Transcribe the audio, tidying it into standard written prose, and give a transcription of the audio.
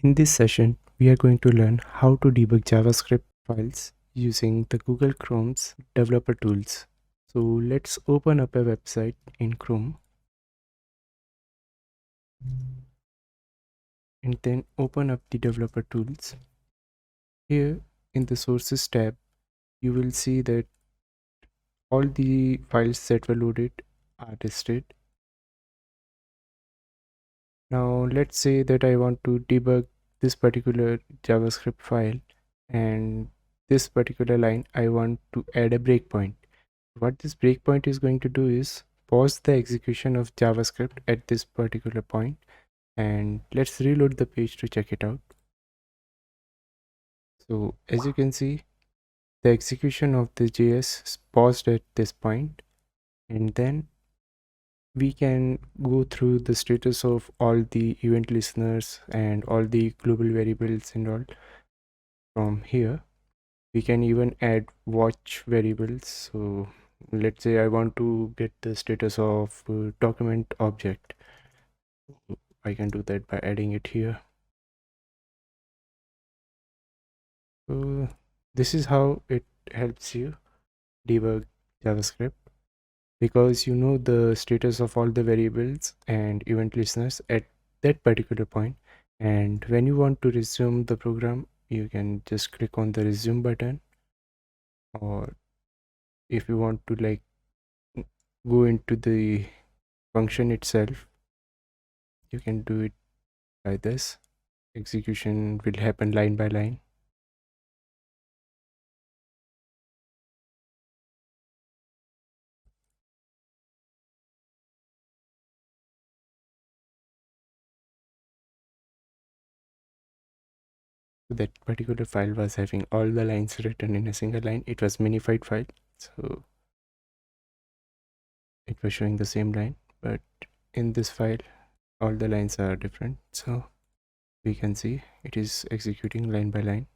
In this session, we are going to learn how to debug JavaScript files using the Google Chrome's developer tools. So let's open up a website in Chrome and then open up the developer tools. Here in the sources tab, you will see that all the files that were loaded are listed. Now let's say that I want to debug this particular JavaScript file, and this particular line I want to add a breakpoint. What this breakpoint is going to do is pause the execution of JavaScript at this particular point, and let's reload the page to check it out. So as you can see, the execution of the JS is paused at this point, and then we can go through the status of all the event listeners and all the global variables and all from here. We can even add watch variables. So let's say I want to get the status of document object. I can do that by adding it here. So this is how it helps you debug JavaScript, because you know the status of all the variables and event listeners at that particular point. And when you want to resume the program, you can just click on the resume button, or if you want to go into the function itself, you can do it by this. Execution will happen line by line. So that particular file was having all the lines written in a single line. It was minified file, so it was showing the same line, but in this file all the lines are different, so we can see it is executing line by line.